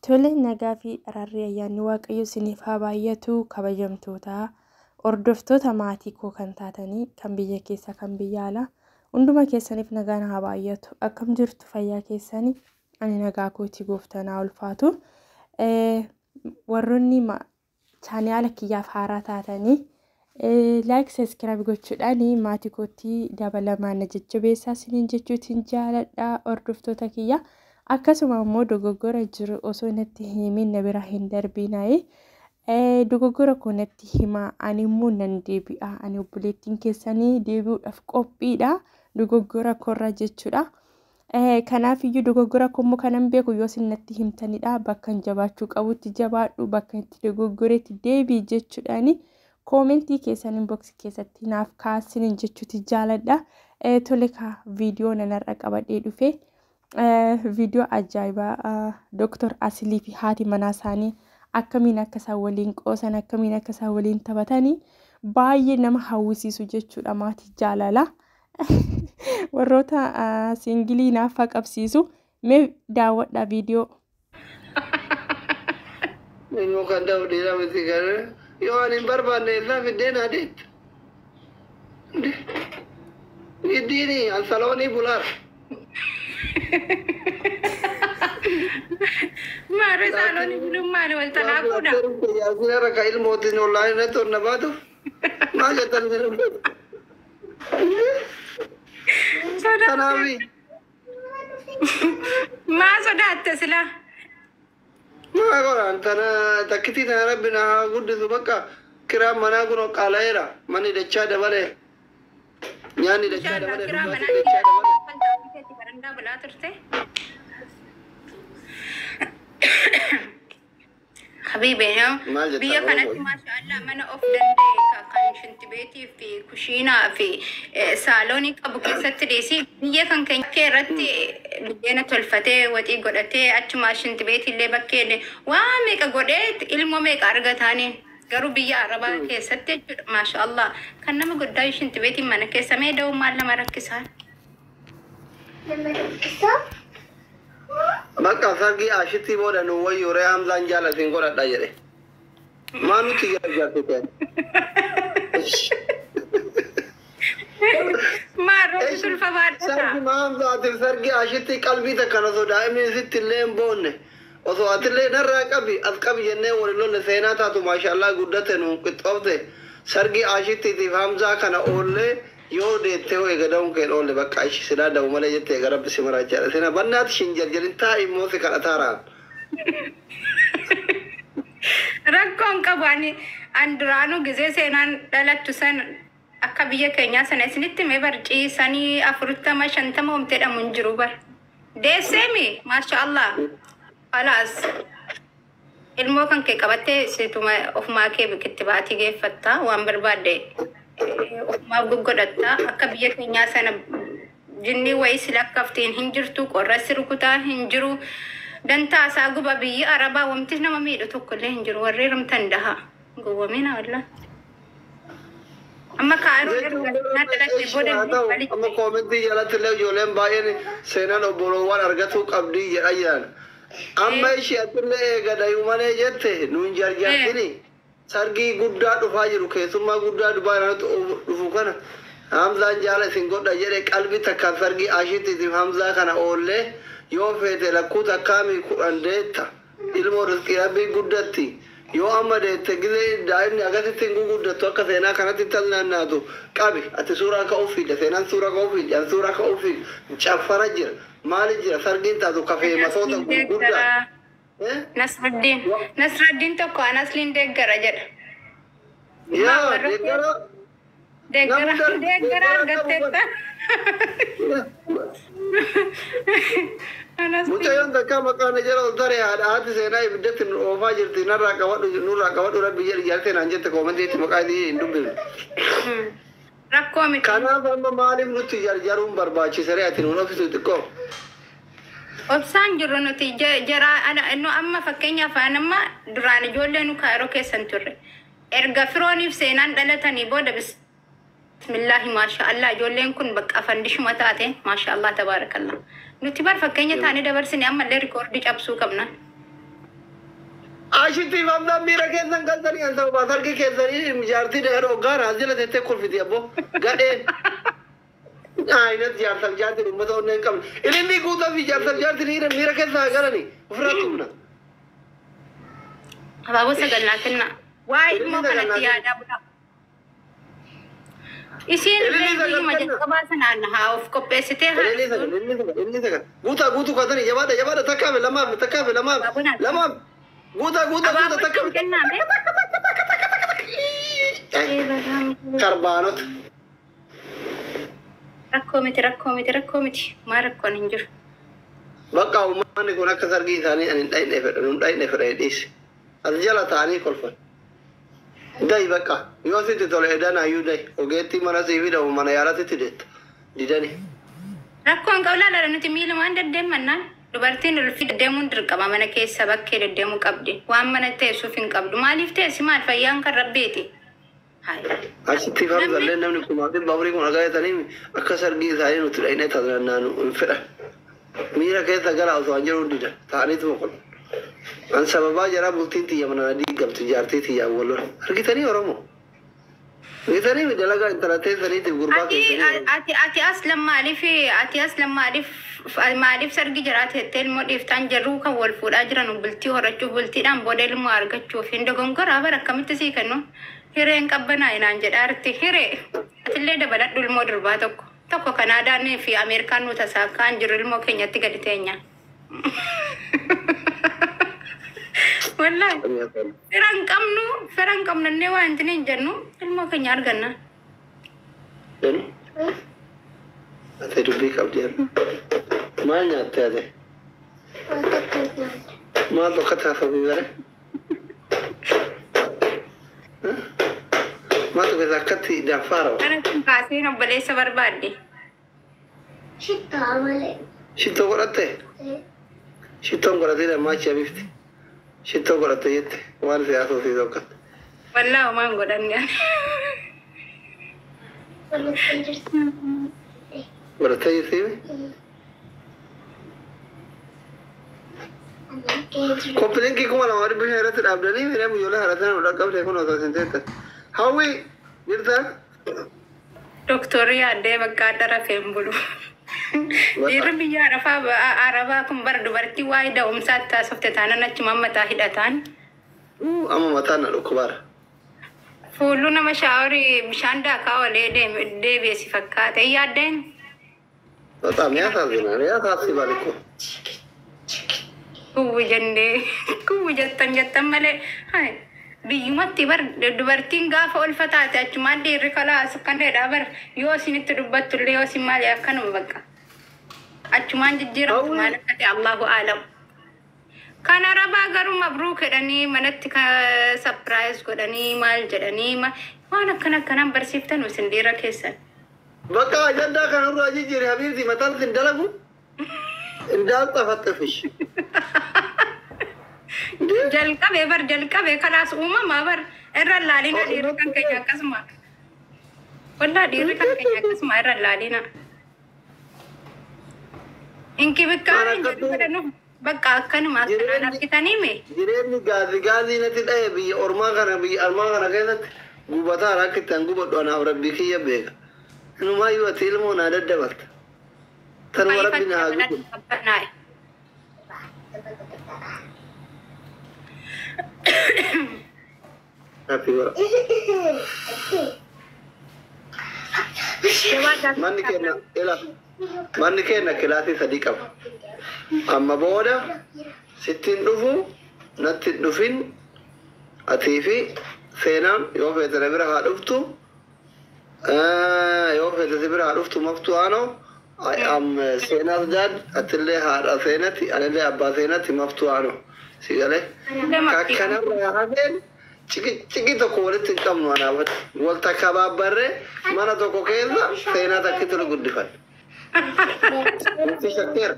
Tole nagaa fi araarri ayyaanni waaqayyo isiniif haa baay'atu kabajamtoota hordoftoota maatii koo kan taatanii kan biyya keessa kan biyya alaa hunduma keessaniif nagaan haa baay'atu akkam jirtu fayyaa keessanii ani nagaa kootii gooftanaa ulfaatu warroonni chaanaala kiyyaaf haaraa taatanii like subscribe gochuudhaan maatii kootii dabalamaan jajjabeessaa isiniin jechuutiin jaaladha hordoftoota kiyya. Akkasuma immoo dogoggora jiru osoo natti himin na bira hin darbinaayi dogoggora kun natti hima ani immoo nan deebi'a ani obboleettiin keessanii deebi'uudhaaf qophiidha dogoggora korra jechuudha. Kanaaf iyyuu dogoggora kommo kanan beeku yoo isin natti himtanidha bakka jabaachuu qabutti jabaadhu bakka itti dogoggoreetti deebii jechuudhaani koomentii keessan inbox keessatti naaf kaasinin jechuuti jaaladha. Tole ka viidiyoo nanarra qabadhee dhufe. Video ajaa'iba Dr. Asilii fi haati manaa isaanii akkamiin akka isaan waliin qoosan akkamiin akka isaan waliin taphatanii baay'ee nama hawwisiisu jechuudha maatii jaalala. Warroota singilii naaf qabsiisu mee daawwadha video. Nimo kan daawwadha miti gara yoo ani barbaanne ilaa fiddeen adeet. Iddiini alsaloonii bulaar. Mare saloni belum mana wal tanakuda. Ya sila raka ilmu tin online na to nabatu. Ma jatan belum. Tanawi. Ma sodat sila. Ma goran tana takiti na rabbina guddu subaka kira mana kuno qalaira mani dacha dabale. Yani dacha dabale. Kira mana dacha dabale. Kan baranda bala turte. حبيبي بيا كانت ما شاء الله من أفضل كان شنت بيتي في كوشينا في صالوني أبو كيسة ريسي بيا كان كيرتي بدينا تلفتة وتي قدرتي أتما شنت بيتي اللي بكيني وامك قدرت المومك أرجعتاني قرو بيا عربا كيسة ما شاء الله كان نما قدرت شنت بيتي من كيسة ميدا وما لما ركزها Maka sargi ashiti boda no way yore hamzan jala singora dajere. Manu tiga jatuh. Maro sul favor. Sargi mam zatir sargi ashiti kalbi tak kana so daim ni sit lem bonne. Oso atile narra kabi azkabi jenne wori lo sena ta tu mashallah guddate no kitofte. Sargi ashiti ti hamza kana olle yoo deettee ho'i gadaa'uun kee dhoole bakka ishii silaa da'u malee jettee gara bisimaraa jira. Sina bannaati shin jarjarin taa'ii immoo si kadhataaraan. Rakkoon qabu ani duraanuu gizee seenaan dhalattu san akka biyya keenyaa sana isinitti mee barciisanii 40-50 homteedhamu hin jiru bar. Deesseemi maasha Allah. Alaas ilmoo kan kee qabattee situma ofumaa kee biqitti baatii geeffatta waan barbaadde. ما بقولتا أكبر كنيا سنة جنني ويسلا كفتين هنجرتو قرص ركوتا هنجرو دنتا ساقو بابي أربا ومتجنا مميلو تقول هنجرو وريرم تندها قوة منا ولا أما كارو أما كومنتي يلا تلو جولم باين سينا نبولوان أرجعتو قبدي أيان أما إيشي أتلو إيجا دايومانه جته نونجار جاتني sargi guddaa dhufaa jiru keessummaa guddaa dubaaratu dhufu kana hamzaan jaala isin godha jedhe qalbii takkaan sargi ashitiitiif hamzaa kana oollee yoo feete lakkuu takkaamii kudhan deetta ilmoo rizqii rabbii guddatti yoo amma deette gizee daa'imni agasitti hin guguddattu akka seenaa kanatti talnaannaatu qabi ati suuraa ka'uu fiidha seenaan suuraa ka'uu fiidha an suuraa ka'uu fiidha caffara jira maali jira sargiin taatu kafee masoota guddaa. Nasruddin tokko Anasliin deeggara jedha. Yaa deeggara argatteetta. Mucayyoon takka maqaan jala ol taree haati seenaa ibiddatti oofaa jirti nurraa qabadhu rabbi jedhi ijaartee naan jette koomantiitti maqaa isii hin dubbifne. Rakkoo miti. Kanaaf amma maaliif nutti jarjaruun barbaachisee ati nuun ofisu xiqqoo? Obsaan jiru nuti jara no amma fakkeenyaaf anamma duraan ijoollee nu kaayiroo keessan turre erga firooniif seenaan dhalatanii booda bismillaahi maasha Allah ijoolleen kun bakka fandishuma taate maasha Allah tabaarakallah nuti bar fakkeenya taane dabarsine amma illee rikoordii cabsuu qabna Ashitti famda mira keessan galtanii an ta'u baasarki keessanii mijaartii dheeroo gaara as jala teessee kolfiti abbo gadheen. Ayinat jaartal jaartiin uummata onneen qabne. Inni guutaa fi jaartal jaartiin mira keessaa garani ofirratti humna. Abaaboo saganaa kenna. Waa ilmoo kanatti yaadaa bula. Isiin biyyuma jalqabaa sanaan haa of qopheessitee haa. Inni sagan. Guutuu kaatanii jabaadha takkaafe lamaaf lamaaf. Guuta takka kennaame. Karbaanota. Rakkoo miti. Maa rakkoon hin jiru. Bakka uummanni kun akka sargii isaanii ani hin dhayne fedha dhiisi. As jala ta'anii kolfan. Dayi bakka yoo sitti tole edana ayyuu dayi ogeettii mana siifi dhabu mana yaalatitti deetta didani. Rakkoon qawlaala nuti miilumaan deddeemannaan dubartiin ulfi deddeemuun dirqama mana keessa bakkee deddeemuu qabdi. Waan mana teessuuf hin qabdu. Maaliif teessi maal fayyaan kan rabbeeti? Asitti fargallee namni kumaatiin baburii kun argaatanii akka sargii isaanii nuti dhayne tajaajilnaan hin fedhan. Miira keessa gara osoo hin jiru dida ta'aniitu moqon. An sababaa jara bultiin tiyya mana diigamtu jaartii tiyyaan wal lola. Argitanii Oromoo. Argitanii dalagaa intalatee saniitiif gurbaa keessanii. Ati aslan maaliif sargi jiraate jettee ilmoo dhiiftaan jarruu kan wal fuudhaa jiran bultii horachuuf bultiidhaan booda ilmoo argachuuf hin dogongoraa bara akkamitti sii kennu hireen qabbanaa inaan jedhaarti hiree atillee dabaladhu ilmoo durbaa tokko Kanaadaan fi Ameerikaan nuti saakkaan jiru ilmoo keenyatti gadi teenya. Wallahi firan qabnu illee waan hin hin jennu ilmoo keenya arganna. Ate dubbii qabdi maal nyaattee ate? Maal tokko taasifamii bare? Maal tokko akkatti daffaara? Kana kun kaaseen obboleessa barbaadde. Shittoo malee. Shittoo godhatte? Shittoon godhatee dhammaachii bifti. Shittoo godhatte jette waan siyaasa ofii tokkotti. Wallaahi homaan godhanne. Godhattee jirti? Kompiiliinkii kuma lama dhibba shan irratti dhaabdanii miidhamu ijoollee haratanii nu dhaqqabdee kun osoo isin teettan. Hawwii jirta? Doktorri yaaddee bakka adda rafeen bulu. Dhiirri biyya Arabaa kun bara dubartii waa'ee da'umsaatti taasifte taanan achuma mataa hidhataan. Amma mataan na dhukkubaara. Fuullu nama shaaworii bishaan daakaa olee deebi'eesi fakkaata. Yaaddeen? Bata mi'aasaasi balikko. Kuwwi jettan malee. Biyyumatti dubartiin gaafa olfa taate achumaan dhiirri kalaas kan dheedhaa bara yoo isinitti dubbattullee yoo isin maali akkanuma bakka. Achumaan jijjiiramtu maal akka ta'e Allahu aalam. Kan Arabaa garuu mabruuk jedhanii manatti sapiraayis godhanii maal jedhanii waan akkanaan barsiiftan isin dhiira keessan. Bakka ajandaa kanarraa jijjiiri habiibti mataan isin dalagu indaan xafattifish. jalqabe kalaas uumamaa bar irra laalina dhiirri kan keenya akkasuma. Wallaa dhiirri kan keenya akkasuma irra laalina. Inki bikkaan jedhu bakka akkanuma akkanaan argitanii mee? Jireenyi gaazii natti dha'e biyya ormaa kana keessatti gubataan akka ittiin gubadhu anaaf rabbii kiyya beeka. Inumaayyuu ati ilmoo naa daddabarta. Tanuma rabbi naa gubu. Manni keenya kilaasii sadii qaba. Amma booda sittiin dhufu natti dhufin atii fi seenaan yoo feete na bira haa dhuftu yoo feete si bira haa dhuftu maftuwaanoo seenaas daad atillee haadha seenatti anillee abbaa seenatti maftuwaanoo si galee kakkanarraa hafeen ciki tokko walitti hin qabnu anaafatti wal takka baabbarree mana tokko keessa seenaa takkitti nu guddifan. Shakkeera.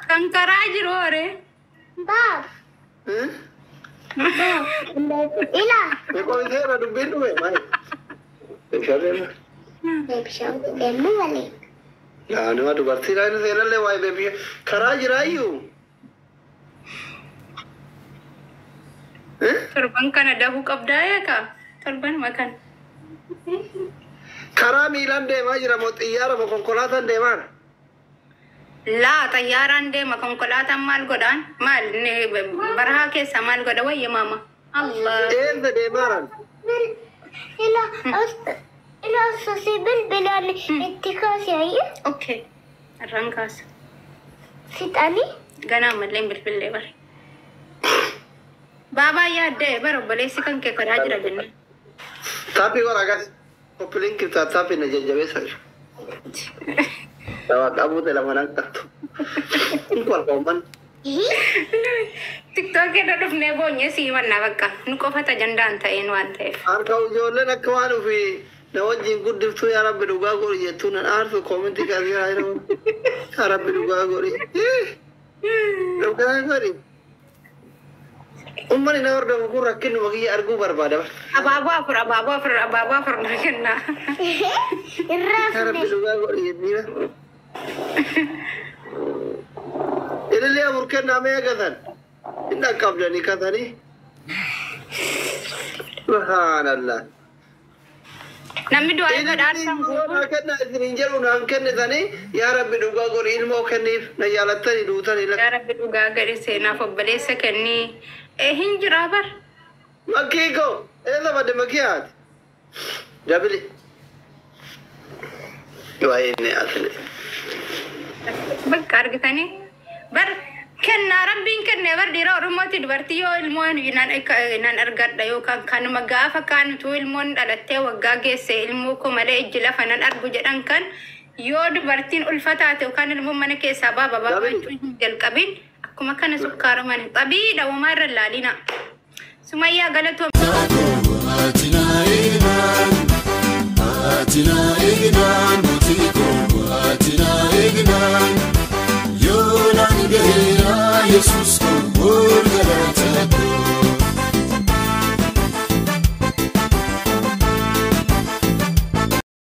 Kan karaa jiru hore. Beekoo seera dubbiin dhume maali? أنا ما دبرتي لا نسينا اللي واي بيبي كراج رايو تربان كان دهو كبدايا كا تربان ما كان كرامي لندي ما جرى مطيارة مكونكولاتا ديمان لا طياران دي ما كونكولاتا مال غدان مال برها كيسا مال غدا يا ماما الله إيه ده ديمان إلى أساسيبل بلال اتكاسي هي اوكي الرنكاس ستاني غنا ملين بالبل بر بابا يا دي بر بليسي كان كي كراج رجن tapi kok agak kopling kita tapi najajabe saja. Tahu kamu telah menangkap tu. Kual komen. TikTok ke doduf nebonya si warna baka. Nuko fata jandan ta en wante. Ar kau jole nak kawan fi. Nawajin gudif tu ya Rabbi duga gori yetunan arfu comment ka dia ayro. Ya Rabbi duga gori. Duga gori. Umani na ordo ko rakin wagi argu barbada. Ababa afur nakena. Ya Rabbi duga gori yedina. Ini lihat mungkin namanya katan. Ini kabel ni katan ni. Subhanallah. Nami doa Ini ga darsan orang akan nak serinjal orang akan ni tani. Ya Rabbi duga gori ilmu akan ni. Na yalatan ni dutan ni. Ya Rabbi duga gari sena fo balesa kenni. Hinjira bar. Makiko. Ela bade makiat. Jabili. Wah ini asli. Bakar gitani. Bar kenna rabbin kenne bar dira rumati dubartiyo ilmon inan argad dayo kan magafa kan tu ilmon dalatte wagga gese ilmu ko male ijla fanan argu jadan kan yo dubartin ulfatate kan ilmu manake sababa baba jel qabin akuma kana sukkara man tabi da umar lalina sumayya galato atina inan